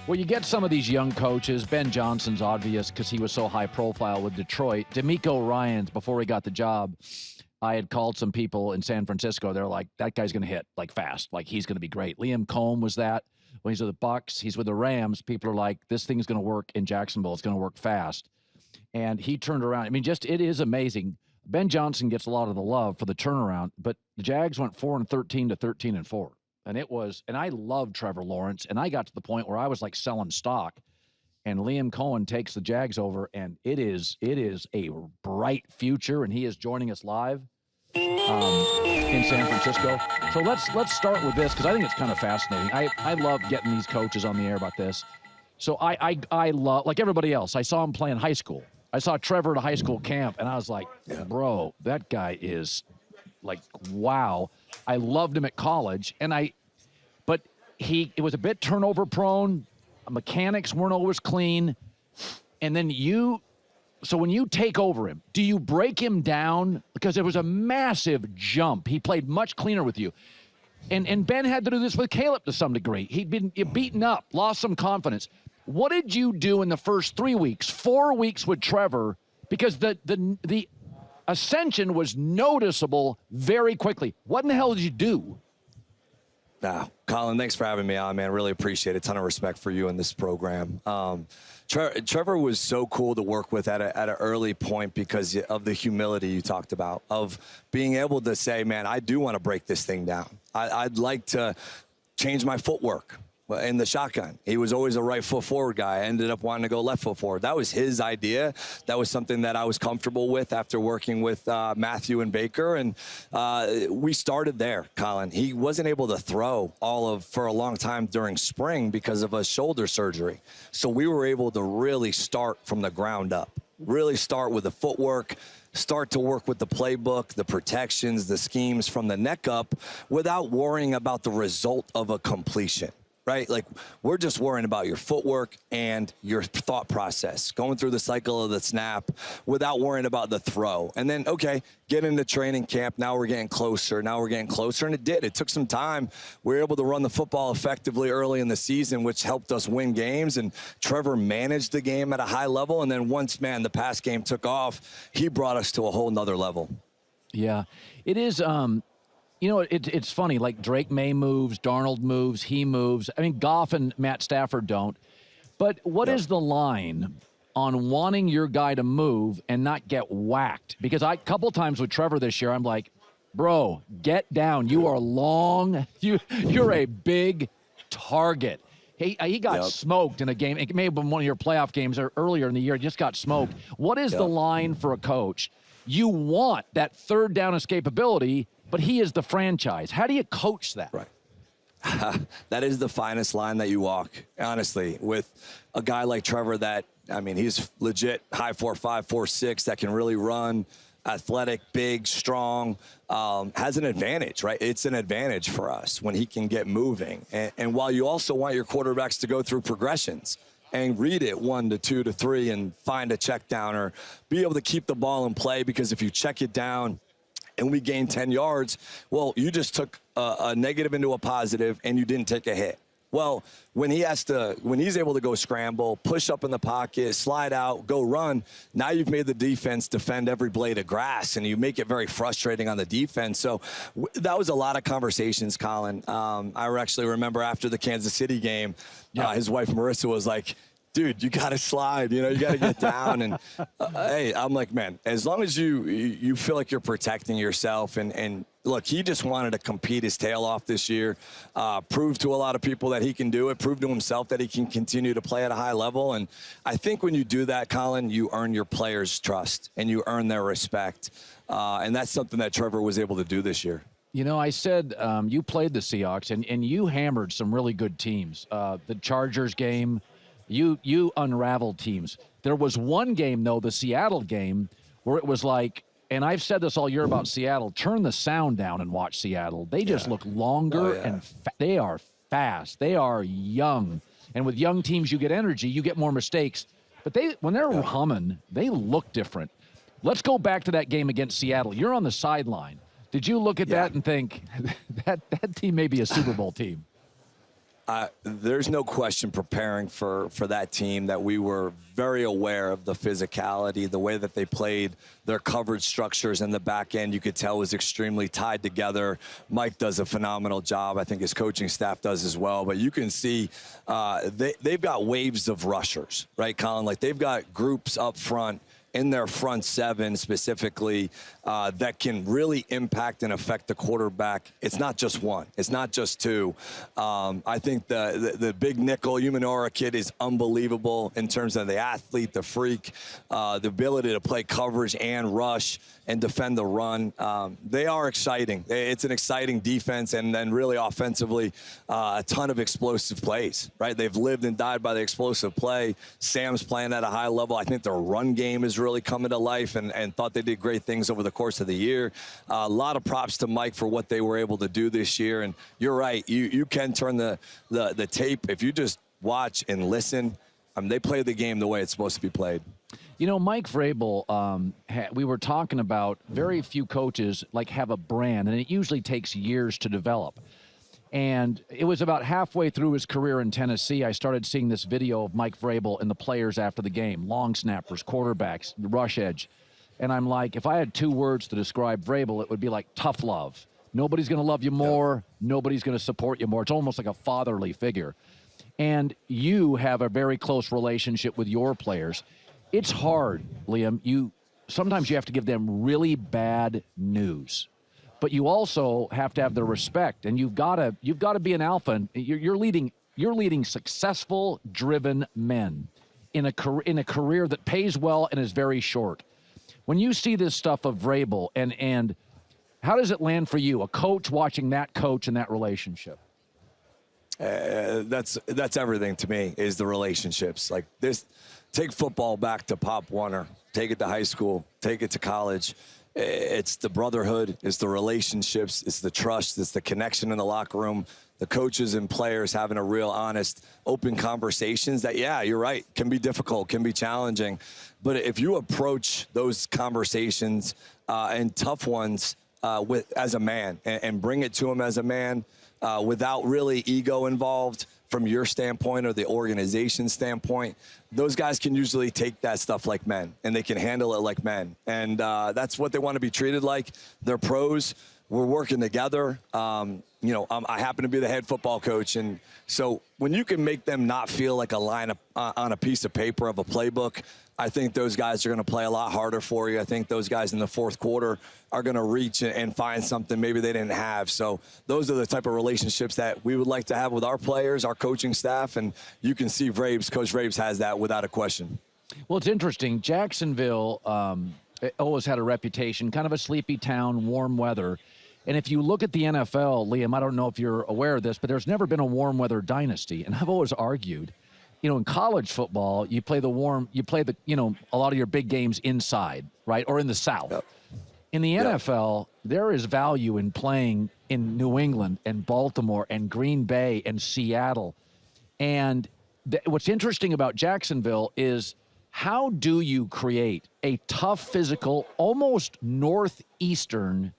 Well, you get some of these young coaches. Ben Johnson's obvious because he was so high profile with Detroit. D'Amico Ryans, before he got the job, I had called some people in San Francisco. They're like, that guy's going to hit like fast. Like he's going to be great. Liam Coen was that. When he's with the Bucks, he's with the Rams. People are like, this thing's going to work in Jacksonville. It's going to work fast. And he turned around. I mean, just it is amazing. Ben Johnson gets a lot of the love for the turnaround, but the Jags went 4-13 to 13-4. And it was, and I love Trevor Lawrence. And I got to the point where I was like selling stock. And Liam Coen takes the Jags over, and it is a bright future. And he is joining us live in San Francisco. So let's start with this because I think it's kind of fascinating. I love getting these coaches on the air about this. So I love, like everybody else, I saw him play in high school. I saw Trevor at a high school camp, and I was like, bro, that guy is like, wow. I loved him at college, but it was a bit turnover prone. Mechanics weren't always clean. And then so when you take over him, do you break him down? Because there was a massive jump. He played much cleaner with you. And Ben had to do this with Caleb to some degree. He'd been beaten up, lost some confidence. What did you do in the first 3 weeks, 4 weeks with Trevor? Because the ascension was noticeable very quickly. What in the hell did you do? Colin, thanks for having me on, man. Really appreciate it. A ton of respect for you in this program. Trevor was so cool to work with at an early point because of the humility you talked about, of being able to say, man, I do want to break this thing down. I'd like to change my footwork in the shotgun. He was always a right foot forward guy. I ended up wanting to go left foot forward. That was his idea. That was something that I was comfortable with after working with Matthew and Baker. And we started there, Colin. He wasn't able to throw for a long time during spring because of a shoulder surgery. So we were able to really start from the ground up, really start with the footwork, start to work with the playbook, the protections, the schemes from the neck up without worrying about the result of a completion. Right? Like, we're just worrying about your footwork and your thought process, going through the cycle of the snap without worrying about the throw. And then, okay, get into training camp. Now we're getting closer. And it did. It took some time. We were able to run the football effectively early in the season, which helped us win games. And Trevor managed the game at a high level. And then once, the pass game took off, he brought us to a whole nother level. Yeah, it is. It's funny, like Drake May moves, Darnold moves, he moves. I mean, Goff and Matt Stafford don't. But what is the line on wanting your guy to move and not get whacked? Because a couple times with Trevor this year, I'm like, bro, get down. You are long. You're a big target. He got smoked in a game. It may have been one of your playoff games or earlier in the year. He just got smoked. What is the line for a coach? You want that third down escapability, but he is the franchise. How do you coach that? Right. That is the finest line that you walk, honestly, with a guy like Trevor that, he's legit high 4'5", 4'6", that can really run, athletic, big, strong, has an advantage, right? It's an advantage for us when he can get moving. And while you also want your quarterbacks to go through progressions and read it 1 to 2 to 3 and find a check down or be able to keep the ball in play, because if you check it down and we gain 10 yards, well, you just took a negative into a positive and you didn't take a hit. Well, when he's able to go scramble, push up in the pocket, slide out, go run, now you've made the defense defend every blade of grass, and you make it very frustrating on the defense. So that was a lot of conversations, Colin. I actually remember after the Kansas City game, his wife Marissa was like, dude, you got to slide, you got to get down. And hey, I'm like, man, as long as you feel like you're protecting yourself and look, he just wanted to compete his tail off this year, prove to a lot of people that he can do it, prove to himself that he can continue to play at a high level. And I think when you do that, Colin, you earn your players' trust and you earn their respect. And that's something that Trevor was able to do this year. I said you played the Seahawks and you hammered some really good teams. The Chargers game, you unraveled teams. There was one game, though, the Seattle game, where it was like, and I've said this all year about Seattle, turn the sound down and watch Seattle. They just look longer and they are fast. They are young. And with young teams, you get energy, you get more mistakes. But when they're humming, they look different. Let's go back to that game against Seattle. You're on the sideline. Did you look at that and think, that team may be a Super Bowl team? There's no question preparing for that team that we were very aware of the physicality, the way that they played, their coverage structures in the back end, you could tell was extremely tied together. Mike does a phenomenal job. I think his coaching staff does as well. But you can see they've got waves of rushers, right, Colin? Like they've got groups up front in their front seven specifically that can really impact and affect the quarterback. It's not just one. It's not just two. I think the big nickel Umanora kid is unbelievable in terms of the athlete, the freak, the ability to play coverage and rush and defend the run. They are exciting. It's an exciting defense, and then really offensively, a ton of explosive plays, right? They've lived and died by the explosive play. Sam's playing at a high level. I think their run game is really coming to life, and thought they did great things over the course of the year. A lot of props to Mike for what they were able to do this year. And you're right, you can turn the tape. If you just watch and listen, they play the game the way it's supposed to be played. You know, Mike Vrabel, we were talking about very few coaches have a brand, and it usually takes years to develop. And it was about halfway through his career in Tennessee, I started seeing this video of Mike Vrabel and the players after the game, long snappers, quarterbacks, rush edge. And I'm like, if I had two words to describe Vrabel, it would be like tough love. Nobody's going to love you more. Nobody's going to support you more. It's almost like a fatherly figure. And you have a very close relationship with your players. It's hard, Liam. Sometimes you have to give them really bad news. But you also have to have their respect, and you've got to be an alpha. And you're leading successful, driven men in a career that pays well and is very short. When you see this stuff of Vrabel, and how does it land for you, a coach watching that coach and that relationship? That's everything to me, is the relationships. Like this, take football back to Pop Warner, take it to high school, take it to college. It's the brotherhood, it's the relationships, it's the trust, it's the connection in the locker room, the coaches and players having a real honest, open conversations that, yeah, you're right, can be difficult, can be challenging. But if you approach those conversations and tough ones as a man and bring it to them as a man without really ego involved from your standpoint or the organization standpoint, those guys can usually take that stuff like men, and they can handle it like men. And that's what they want to be treated like. They're pros. We're working together. I happen to be the head football coach. And so when you can make them not feel like a line on a piece of paper of a playbook, I think those guys are going to play a lot harder for you. I think those guys in the fourth quarter are going to reach and find something maybe they didn't have. So those are the type of relationships that we would like to have with our players, our coaching staff, and you can see Coach Vrabes has that without a question. Well, it's interesting. Jacksonville always had a reputation, kind of a sleepy town, warm weather. And if you look at the NFL, Liam, I don't know if you're aware of this, but there's never been a warm weather dynasty. And I've always argued, in college football, you play a lot of your big games inside, right? Or in the South. Yep. In the NFL, there is value in playing in New England and Baltimore and Green Bay and Seattle. And what's interesting about Jacksonville is, how do you create a tough, physical, almost northeastern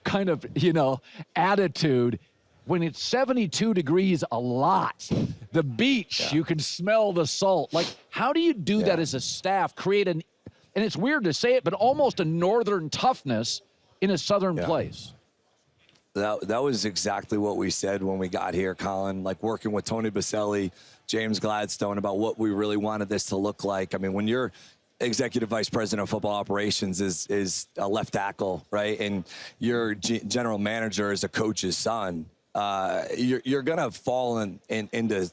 kind of, attitude when it's 72 degrees a lot? The beach, you can smell the salt. Like, how do you do that as a staff? Create and it's weird to say it, but almost a northern toughness in a southern place. That was exactly what we said when we got here, Colin, like working with Tony Baselli, James Gladstone, about what we really wanted this to look like. I mean, when you're executive vice president of football operations is a left tackle, right? And your general manager is a coach's son. You're going to fall into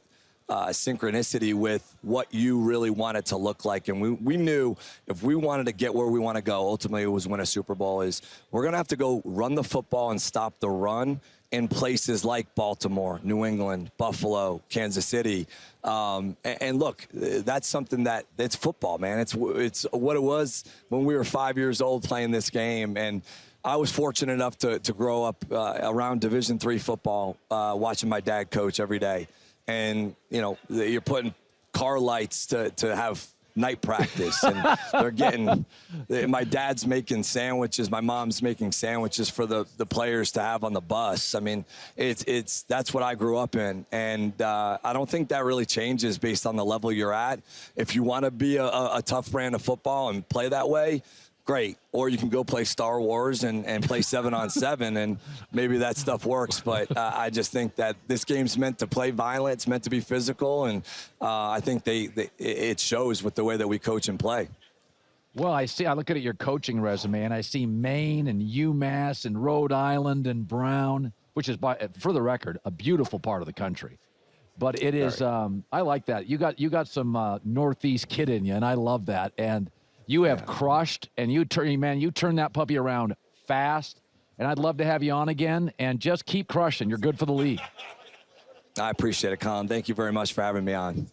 synchronicity with what you really want it to look like. And we knew if we wanted to get where we want to go, ultimately it was win a Super Bowl, is we're going to have to go run the football and stop the run in places like Baltimore, New England, Buffalo, Kansas City. And look, that's something that's football, man. It's what it was when we were 5 years old playing this game. And I was fortunate enough to grow up around Division III football, watching my dad coach every day. And, you're putting car lights to have night practice, and they're getting. My dad's making sandwiches. My mom's making sandwiches for the players to have on the bus. I mean, that's what I grew up in, and I don't think that really changes based on the level you're at. If you want to be a tough brand of football and play that way, great. Or you can go play Star Wars and play 7-on-7, and maybe that stuff works. But I just think that this game's meant to play violent. It's meant to be physical, and I think it shows with the way that we coach and play. Well, I look at your coaching resume, and I see Maine and UMass and Rhode Island and Brown, which is, for the record, a beautiful part of the country. But it is, I like that. You got some Northeast kid in you, and I love that. And you have crushed, and you turn that puppy around fast. And I'd love to have you on again, and just keep crushing. You're good for the league. I appreciate it, Colin. Thank you very much for having me on.